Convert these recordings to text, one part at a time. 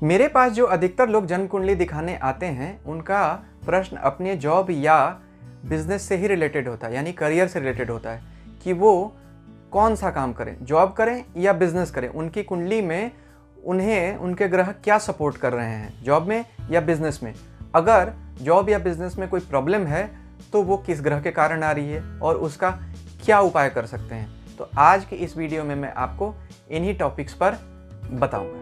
मेरे पास जो अधिकतर लोग जन्म कुंडली दिखाने आते हैं, उनका प्रश्न अपने जॉब या बिजनेस से ही रिलेटेड होता है, यानी करियर से रिलेटेड होता है कि वो कौन सा काम करें, जॉब करें या बिजनेस करें। उनकी कुंडली में उन्हें उनके ग्रह क्या सपोर्ट कर रहे हैं, जॉब में या बिजनेस में। अगर जॉब या बिजनेस में कोई प्रॉब्लम है तो वो किस ग्रह के कारण आ रही है और उसका क्या उपाय कर सकते हैं। तो आज की इस वीडियो में मैं आपको इन्हीं टॉपिक्स पर बताऊंगा।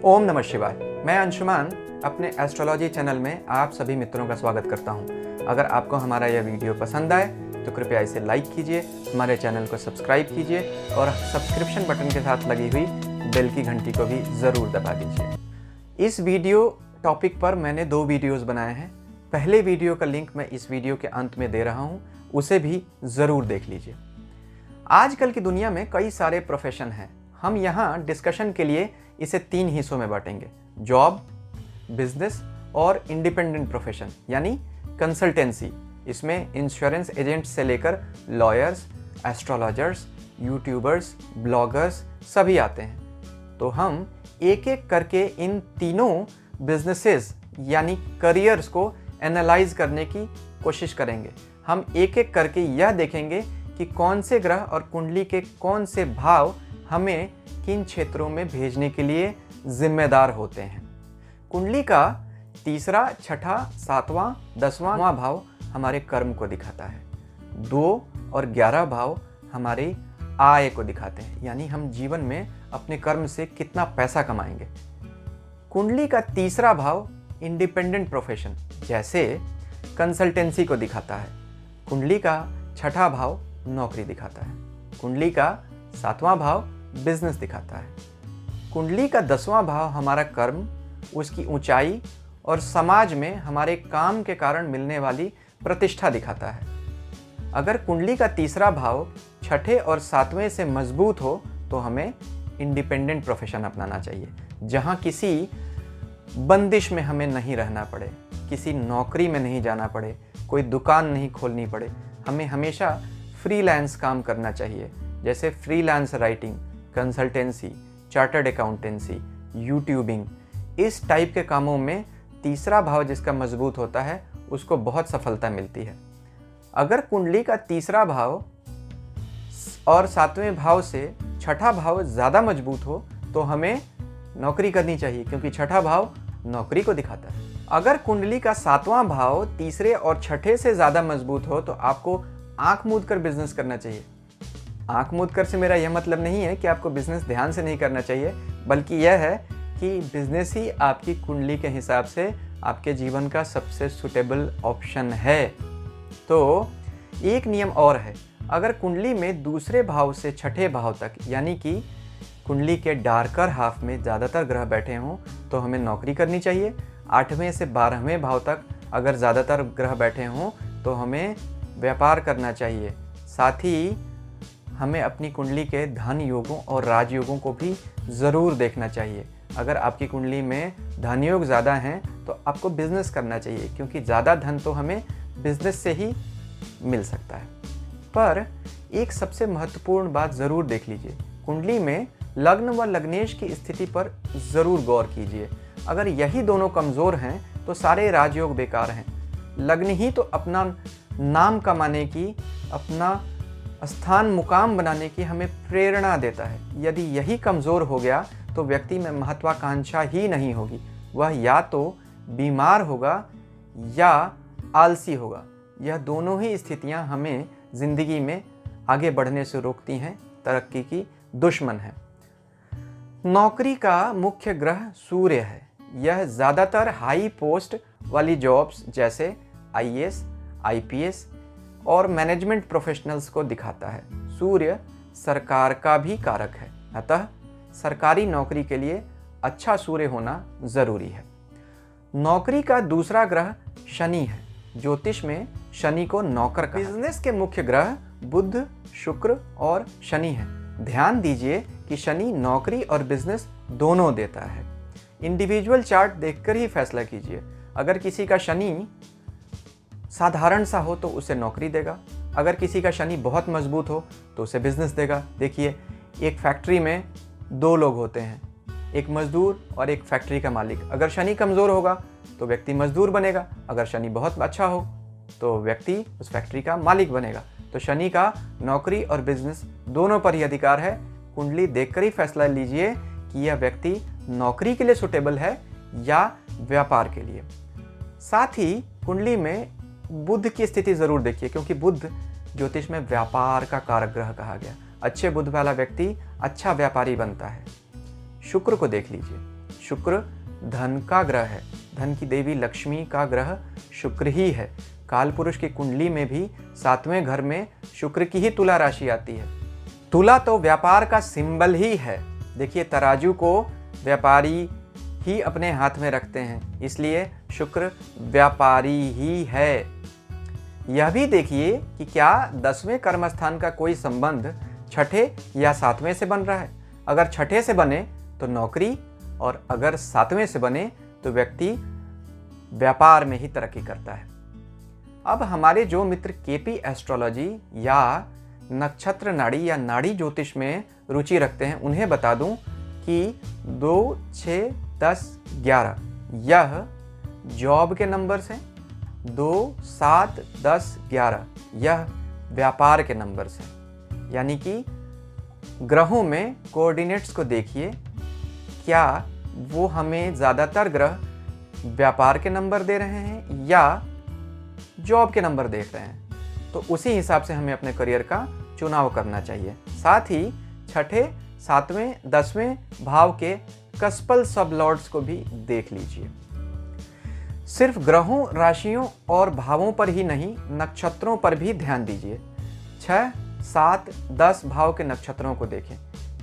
ओम नमः शिवाय। मैं अंशुमान अपने एस्ट्रोलॉजी चैनल में आप सभी मित्रों का स्वागत करता हूं। अगर आपको हमारा यह वीडियो पसंद आए तो कृपया इसे लाइक कीजिए, हमारे चैनल को सब्सक्राइब कीजिए और सब्सक्रिप्शन बटन के साथ लगी हुई बेल की घंटी को भी ज़रूर दबा दीजिए। इस वीडियो टॉपिक पर मैंने 2 वीडियोस बनाए हैं। पहले वीडियो का लिंक मैं इस वीडियो के अंत में दे रहा हूं, उसे भी ज़रूर देख लीजिए। आजकल की दुनिया में कई सारे प्रोफेशन हैं। हम यहाँ डिस्कशन के लिए इसे 3 हिस्सों में बांटेंगे: जॉब, बिजनेस और इंडिपेंडेंट प्रोफेशन यानी कंसल्टेंसी। इसमें इंश्योरेंस एजेंट से लेकर लॉयर्स, एस्ट्रोलॉजर्स, यूट्यूबर्स, ब्लॉगर्स सभी आते हैं। तो हम एक एक करके इन तीनों बिजनेसेस यानी करियर्स को एनालाइज करने की कोशिश करेंगे। हम एक एक करके यह देखेंगे कि कौन से ग्रह और कुंडली के कौन से भाव हमें किन क्षेत्रों में भेजने के लिए जिम्मेदार होते हैं। कुंडली का 3रा, 6ठा, 7वां, 10वां भाव हमारे कर्म को दिखाता है। 2 और 11 भाव हमारी आय को दिखाते हैं, यानी हम जीवन में अपने कर्म से कितना पैसा कमाएंगे। कुंडली का 3रा भाव इंडिपेंडेंट प्रोफेशन जैसे कंसल्टेंसी को दिखाता है। कुंडली का 6ठा भाव नौकरी दिखाता है। कुंडली का 7वां भाव बिजनेस दिखाता है। कुंडली का 10वां भाव हमारा कर्म, उसकी ऊंचाई और समाज में हमारे काम के कारण मिलने वाली प्रतिष्ठा दिखाता है। अगर कुंडली का 3रा भाव 6ठे और 7वें से मजबूत हो तो हमें इंडिपेंडेंट प्रोफेशन अपनाना चाहिए, जहां किसी बंदिश में हमें नहीं रहना पड़े, किसी नौकरी में नहीं जाना पड़े, कोई दुकान नहीं खोलनी पड़े। हमें हमेशा फ्रीलांस काम करना चाहिए, जैसे freelance writing, consultancy, chartered accountancy, YouTubing. इस टाइप के कामों में 3रा भाव जिसका मजबूत होता है उसको बहुत सफलता मिलती है। अगर कुंडली का 3रा भाव और 7वें भाव से 6ठा भाव ज़्यादा मजबूत हो तो हमें नौकरी करनी चाहिए, क्योंकि 6ठा भाव नौकरी को दिखाता है। अगर कुंडली का 7वां भाव 3रे और 6ठे से ज़्यादा मजबूत हो तो आपको आंख मूंद कर बिजनेस करना चाहिए। आंख मूंद कर से मेरा यह मतलब नहीं है कि आपको बिजनेस ध्यान से नहीं करना चाहिए, बल्कि यह है कि बिजनेस ही आपकी कुंडली के हिसाब से आपके जीवन का सबसे सुटेबल ऑप्शन है। तो एक नियम और है, अगर कुंडली में 2रे भाव से 6ठे भाव तक यानी कि कुंडली के डार्कर हाफ में ज़्यादातर ग्रह बैठे हों तो हमें नौकरी करनी चाहिए। 8वें से 12वें भाव तक अगर ज़्यादातर ग्रह बैठे हों तो हमें व्यापार करना चाहिए। साथ ही हमें अपनी कुंडली के धन योगों और राजयोगों को भी ज़रूर देखना चाहिए। अगर आपकी कुंडली में धन योग ज़्यादा हैं तो आपको बिजनेस करना चाहिए, क्योंकि ज़्यादा धन तो हमें बिजनेस से ही मिल सकता है। पर एक सबसे महत्वपूर्ण बात ज़रूर देख लीजिए, कुंडली में लग्न व लग्नेश की स्थिति पर ज़रूर गौर कीजिए। अगर यही दोनों कमज़ोर हैं तो सारे राजयोग बेकार हैं। लग्न ही तो अपना नाम कमाने की, अपना स्थान मुकाम बनाने की हमें प्रेरणा देता है। यदि यही कमज़ोर हो गया तो व्यक्ति में महत्वाकांक्षा ही नहीं होगी, वह या तो बीमार होगा या आलसी होगा। यह दोनों ही स्थितियां हमें ज़िंदगी में आगे बढ़ने से रोकती हैं, तरक्की की दुश्मन है। नौकरी का मुख्य ग्रह सूर्य है। यह ज़्यादातर हाई पोस्ट वाली जॉब्स जैसे आईएएस, आईपीएस और मैनेजमेंट प्रोफेशनल्स को दिखाता है। सूर्य सरकार का भी कारक है, अतः सरकारी नौकरी के लिए अच्छा सूर्य होना ज़रूरी है। नौकरी का 2रा ग्रह शनि है। ज्योतिष में शनि को नौकर कहा। बिजनेस के मुख्य ग्रह बुध, शुक्र और शनि हैं। ध्यान दीजिए कि शनि नौकरी और बिजनेस दोनों देता है। इंडिविजुअल चार्ट देखकर ही फैसला कीजिए। अगर किसी का शनि साधारण सा हो तो उसे नौकरी देगा, अगर किसी का शनि बहुत मजबूत हो तो उसे बिजनेस देगा। देखिए, एक फैक्ट्री में 2 लोग होते हैं, एक मजदूर और एक फैक्ट्री का मालिक। अगर शनि कमज़ोर होगा तो व्यक्ति मजदूर बनेगा, अगर शनि बहुत अच्छा हो तो व्यक्ति उस फैक्ट्री का मालिक बनेगा। तो शनि का नौकरी और बिजनेस दोनों पर ही अधिकार है। कुंडली देखकर ही फैसला लीजिए कि यह व्यक्ति नौकरी के लिए सुटेबल है या व्यापार के लिए। साथ ही कुंडली में बुध की स्थिति जरूर देखिए, क्योंकि बुध ज्योतिष में व्यापार का कारक ग्रह कहा गया। अच्छे बुध वाला व्यक्ति अच्छा व्यापारी बनता है। शुक्र को देख लीजिए, शुक्र धन का ग्रह है, धन की देवी लक्ष्मी का ग्रह शुक्र ही है। काल पुरुष की कुंडली में भी 7वें घर में शुक्र की ही तुला राशि आती है। तुला तो व्यापार का सिंबल ही है। देखिए, तराजू को व्यापारी ही अपने हाथ में रखते हैं, इसलिए शुक्र व्यापारी ही है। यह भी देखिए कि क्या 10वें कर्मस्थान का कोई संबंध 6ठे या 7वें से बन रहा है। अगर 6ठे से बने तो नौकरी, और अगर 7वें से बने तो व्यक्ति व्यापार में ही तरक्की करता है। अब हमारे जो मित्र केपी एस्ट्रोलॉजी या नक्षत्र नाड़ी या नाड़ी ज्योतिष में रुचि रखते हैं, उन्हें बता दूं कि 2, 6, 10, 11 यह जॉब के नंबर्स हैं। 2, 7, 10, 11 यह व्यापार के नंबर्स हैं। यानी कि ग्रहों में कोऑर्डिनेट्स को देखिए, क्या वो हमें ज़्यादातर ग्रह व्यापार के नंबर दे रहे हैं या जॉब के नंबर देख रहे हैं, तो उसी हिसाब से हमें अपने करियर का चुनाव करना चाहिए। साथ ही 6ठे, 7वें, 10वें भाव के कस्पल सबलॉर्ड्स को भी देख लीजिए। सिर्फ ग्रहों, राशियों और भावों पर ही नहीं, नक्षत्रों पर भी ध्यान दीजिए। 6, 7, 10 भाव के नक्षत्रों को देखें,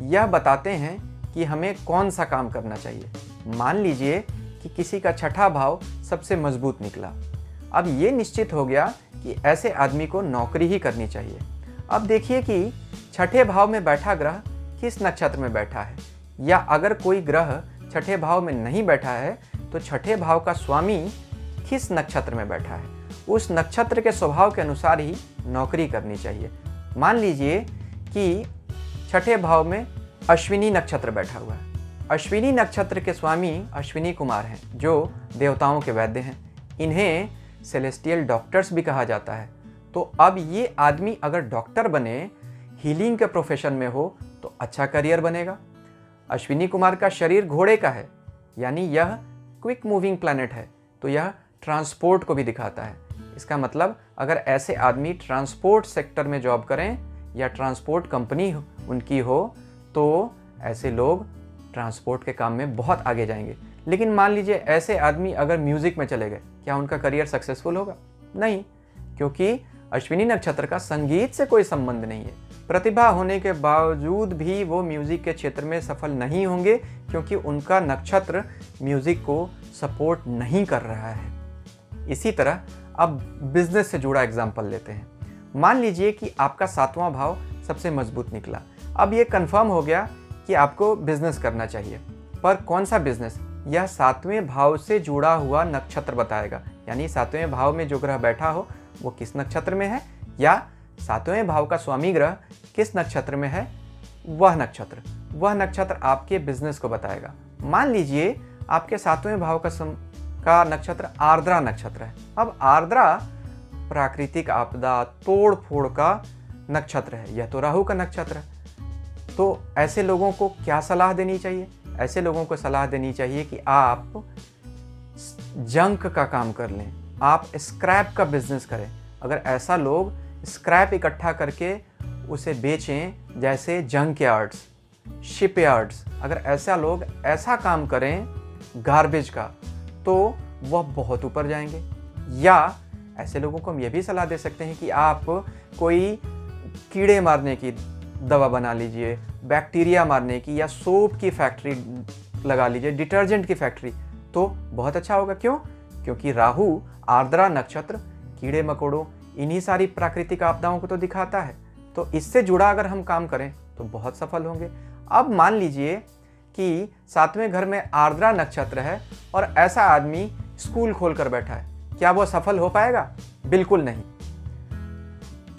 यह बताते हैं कि हमें कौन सा काम करना चाहिए। मान लीजिए कि किसी का 6ठा भाव सबसे मजबूत निकला, अब ये निश्चित हो गया कि ऐसे आदमी को नौकरी ही करनी चाहिए। अब देखिए कि 6ठे भाव में बैठा ग्रह किस नक्षत्र में बैठा है, या अगर कोई ग्रह 6ठे भाव में नहीं बैठा है तो 6ठे भाव का स्वामी किस नक्षत्र में बैठा है, उस नक्षत्र के स्वभाव के अनुसार ही नौकरी करनी चाहिए। मान लीजिए कि 6ठे भाव में अश्विनी नक्षत्र बैठा हुआ है। अश्विनी नक्षत्र के स्वामी अश्विनी कुमार हैं, जो देवताओं के वैद्य हैं। इन्हें सेलेस्टियल डॉक्टर्स भी कहा जाता है। तो अब ये आदमी अगर डॉक्टर बने, हीलिंग के प्रोफेशन में हो, तो अच्छा करियर बनेगा। अश्विनी कुमार का शरीर घोड़े का है, यानी यह क्विक मूविंग प्लैनेट है, तो यह ट्रांसपोर्ट को भी दिखाता है। इसका मतलब अगर ऐसे आदमी ट्रांसपोर्ट सेक्टर में जॉब करें या ट्रांसपोर्ट कंपनी उनकी हो, तो ऐसे लोग ट्रांसपोर्ट के काम में बहुत आगे जाएंगे। लेकिन मान लीजिए ऐसे आदमी अगर म्यूजिक में चले गए, क्या उनका करियर सक्सेसफुल होगा? नहीं, क्योंकि अश्विनी नक्षत्र का संगीत से कोई संबंध नहीं है। प्रतिभा होने के बावजूद भी वो म्यूजिक के क्षेत्र में सफल नहीं होंगे, क्योंकि उनका नक्षत्र म्यूजिक को सपोर्ट नहीं कर रहा है। इसी तरह अब बिजनेस से जुड़ा एग्जाम्पल लेते हैं। मान लीजिए कि आपका 7वां भाव सबसे मजबूत निकला। अब ये कंफर्म हो गया कि आपको बिजनेस करना चाहिए, पर कौन सा बिजनेस, यह 7वें भाव से जुड़ा हुआ नक्षत्र बताएगा। यानी 7वें भाव में जो ग्रह बैठा हो वो किस नक्षत्र में है, या 7वें भाव का स्वामी ग्रह किस नक्षत्र में है, वह नक्षत्र आपके बिजनेस को बताएगा। मान लीजिए आपके 7वें भाव का नक्षत्र आर्द्रा नक्षत्र है। अब आर्द्रा प्राकृतिक आपदा, तोड़ फोड़ का नक्षत्र है, यह तो राहु का नक्षत्र है। तो ऐसे लोगों को क्या सलाह देनी चाहिए? ऐसे लोगों को सलाह देनी चाहिए कि आप जंक का काम कर लें, आप स्क्रैप का बिजनेस करें। अगर ऐसा लोग स्क्रैप इकट्ठा करके उसे बेचें, जैसे जंक यार्ड्स, शिप यार्ड्स, अगर ऐसा लोग ऐसा काम करें गार्बेज का, तो वह बहुत ऊपर जाएंगे। या ऐसे लोगों को हम ये भी सलाह दे सकते हैं कि आप कोई कीड़े मारने की दवा बना लीजिए, बैक्टीरिया मारने की, या सोप की फैक्ट्री लगा लीजिए, डिटर्जेंट की फैक्ट्री, तो बहुत अच्छा होगा। क्यों? क्योंकि राहु आर्द्रा नक्षत्र कीड़े मकोड़ों, इन्हीं सारी प्राकृतिक आपदाओं को तो दिखाता है। तो इससे जुड़ा अगर हम काम करें तो बहुत सफल होंगे। अब मान लीजिए कि 7वें घर में आर्द्रा नक्षत्र है और ऐसा आदमी स्कूल खोल कर बैठा है, क्या वो सफल हो पाएगा? बिल्कुल नहीं।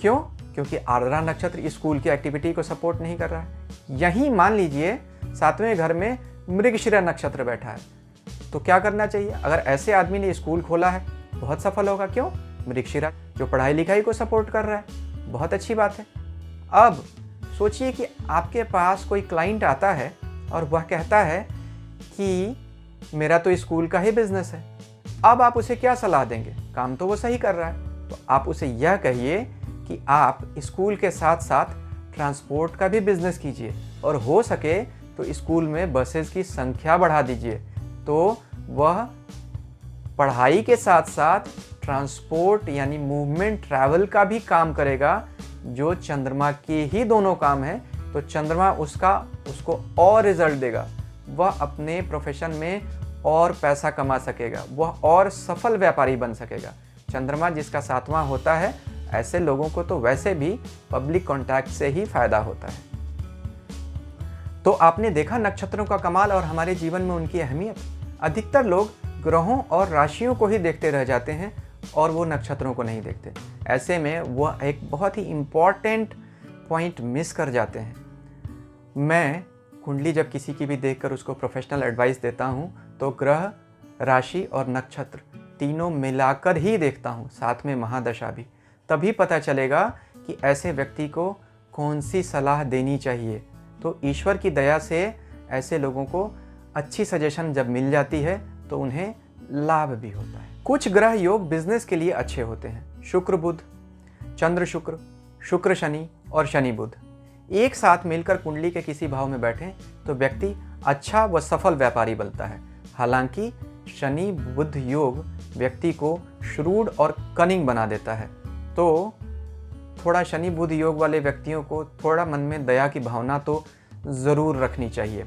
क्यों? क्योंकि आर्द्रा नक्षत्र स्कूल की एक्टिविटी को सपोर्ट नहीं कर रहा है। यहीं मान लीजिए 7वें घर में मृगशिरा नक्षत्र बैठा है, तो क्या करना चाहिए? अगर ऐसे आदमी ने स्कूल खोला है बहुत सफल होगा। क्यों? मृगशिरा जो पढ़ाई लिखाई को सपोर्ट कर रहा है, बहुत अच्छी बात है। अब सोचिए कि आपके पास कोई क्लाइंट आता है और वह कहता है कि मेरा तो स्कूल का ही बिजनेस है। अब आप उसे क्या सलाह देंगे? काम तो वो सही कर रहा है, तो आप उसे यह कहिए कि आप स्कूल के साथ साथ ट्रांसपोर्ट का भी बिजनेस कीजिए और हो सके तो स्कूल में बसेस की संख्या बढ़ा दीजिए, तो वह पढ़ाई के साथ साथ ट्रांसपोर्ट यानी मूवमेंट ट्रैवल का भी काम करेगा, जो चंद्रमा के ही दोनों काम है। तो चंद्रमा उसको और रिजल्ट देगा, वह अपने प्रोफेशन में और पैसा कमा सकेगा, वह और सफल व्यापारी बन सकेगा। चंद्रमा जिसका 7वां होता है, ऐसे लोगों को तो वैसे भी पब्लिक कॉन्टैक्ट से ही फायदा होता है। तो आपने देखा नक्षत्रों का कमाल और हमारे जीवन में उनकी अहमियत। अधिकतर लोग ग्रहों और राशियों को ही देखते रह जाते हैं और वो नक्षत्रों को नहीं देखते। ऐसे में वह एक बहुत ही इम्पॉर्टेंट पॉइंट मिस कर जाते हैं। मैं कुंडली जब किसी की भी देखकर उसको प्रोफेशनल एडवाइस देता हूँ तो ग्रह, राशि और नक्षत्र तीनों मिलाकर ही देखता हूँ, साथ में महादशा भी। तभी पता चलेगा कि ऐसे व्यक्ति को कौन सी सलाह देनी चाहिए। तो ईश्वर की दया से ऐसे लोगों को अच्छी सजेशन जब मिल जाती है तो उन्हें लाभ भी होता है। कुछ ग्रह योग बिजनेस के लिए अच्छे होते हैं। शुक्र बुध, चंद्र शुक्र, शुक्र शनि और शनि बुध एक साथ मिलकर कुंडली के किसी भाव में बैठे तो व्यक्ति अच्छा व सफल व्यापारी बनता है। हालांकि शनि बुध योग व्यक्ति को श्रूड और कनिंग बना देता है, तो थोड़ा शनि बुध योग वाले व्यक्तियों को थोड़ा मन में दया की भावना तो ज़रूर रखनी चाहिए।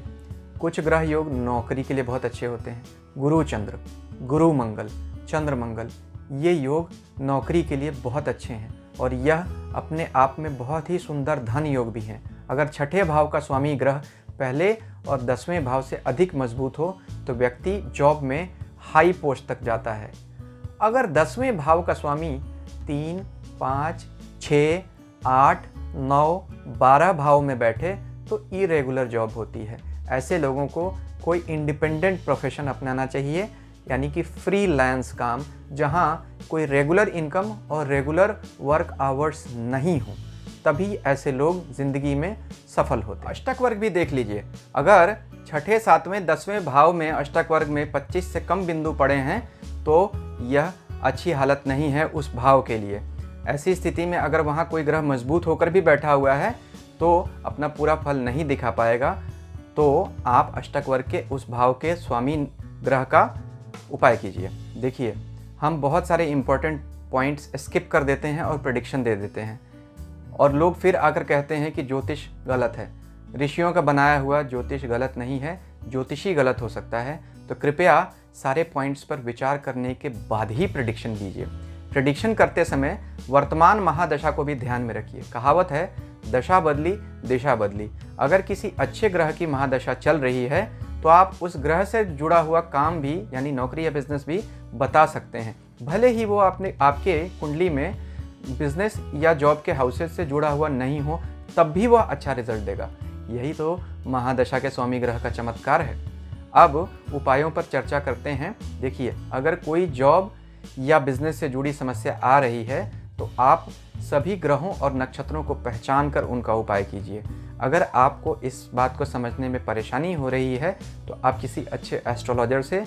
कुछ ग्रह योग नौकरी के लिए बहुत अच्छे होते हैं। गुरु चंद्र, गुरु मंगल, चंद्र मंगल, ये योग नौकरी के लिए बहुत अच्छे हैं और यह अपने आप में बहुत ही सुंदर धन योग भी हैं। अगर छठे भाव का स्वामी ग्रह पहले और 10वें भाव से अधिक मजबूत हो तो व्यक्ति जॉब में हाई पोस्ट तक जाता है। अगर 10वें भाव का स्वामी 3, 5, 6, 8, 9, 12 भाव में बैठे तो इरेगुलर जॉब होती है। ऐसे लोगों को कोई इंडिपेंडेंट प्रोफेशन अपनाना चाहिए, यानी कि फ्रीलांस काम, जहां कोई रेगुलर इनकम और रेगुलर वर्क आवर्स नहीं हो, तभी ऐसे लोग जिंदगी में सफल होते हैं। अष्टक वर्ग भी देख लीजिए। अगर छठे, 7वें, 10वें भाव में अष्टक वर्ग में 25 से कम बिंदु पड़े हैं तो यह अच्छी हालत नहीं है उस भाव के लिए। ऐसी स्थिति में अगर वहां कोई ग्रह मजबूत होकर भी बैठा हुआ है तो अपना पूरा फल नहीं दिखा पाएगा। तो आप अष्टक वर्ग के उस भाव के स्वामी ग्रह का उपाय कीजिए। देखिए, हम बहुत सारे इंपॉर्टेंट पॉइंट्स स्किप कर देते हैं और प्रेडिक्शन दे देते हैं और लोग फिर आकर कहते हैं कि ज्योतिष गलत है। ऋषियों का बनाया हुआ ज्योतिष गलत नहीं है, ज्योतिषी गलत हो सकता है। तो कृपया सारे पॉइंट्स पर विचार करने के बाद ही प्रेडिक्शन दीजिए। प्रेडिक्शन करते समय वर्तमान महादशा को भी ध्यान में रखिए। कहावत है, दशा बदली दिशा बदली। अगर किसी अच्छे ग्रह की महादशा चल रही है तो आप उस ग्रह से जुड़ा हुआ काम भी, यानी नौकरी या बिजनेस भी बता सकते हैं। भले ही वो आपके कुंडली में बिजनेस या जॉब के हाउसेस से जुड़ा हुआ नहीं हो, तब भी वह अच्छा रिजल्ट देगा। यही तो महादशा के स्वामी ग्रह का चमत्कार है। अब उपायों पर चर्चा करते हैं। देखिए, अगर कोई जॉब या बिजनेस से जुड़ी समस्या आ रही है तो आप सभी ग्रहों और नक्षत्रों को पहचान कर उनका उपाय कीजिए। अगर आपको इस बात को समझने में परेशानी हो रही है तो आप किसी अच्छे एस्ट्रोलॉजर से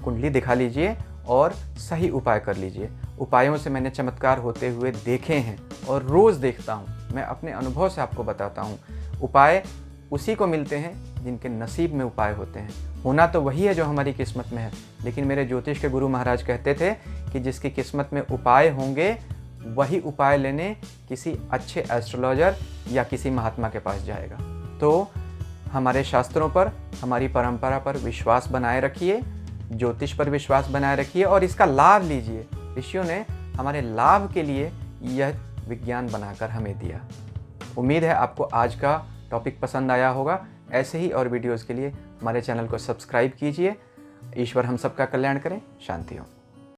कुंडली दिखा लीजिए और सही उपाय कर लीजिए। उपायों से मैंने चमत्कार होते हुए देखे हैं और रोज़ देखता हूँ। मैं अपने अनुभव से आपको बताता हूँ। उपाय उसी को मिलते हैं जिनके नसीब में उपाय होते हैं। होना तो वही है जो हमारी किस्मत में है, लेकिन मेरे ज्योतिष के गुरु महाराज कहते थे कि जिसकी किस्मत में उपाय होंगे वही उपाय लेने किसी अच्छे एस्ट्रोलॉजर या किसी महात्मा के पास जाएगा। तो हमारे शास्त्रों पर, हमारी परंपरा पर विश्वास बनाए रखिए, ज्योतिष पर विश्वास बनाए रखिए और इसका लाभ लीजिए। ऋषियों ने हमारे लाभ के लिए यह विज्ञान बनाकर हमें दिया। उम्मीद है आपको आज का टॉपिक पसंद आया होगा। ऐसे ही और वीडियोज़ के लिए हमारे चैनल को सब्सक्राइब कीजिए। ईश्वर हम सबका कल्याण करें। शांति हो।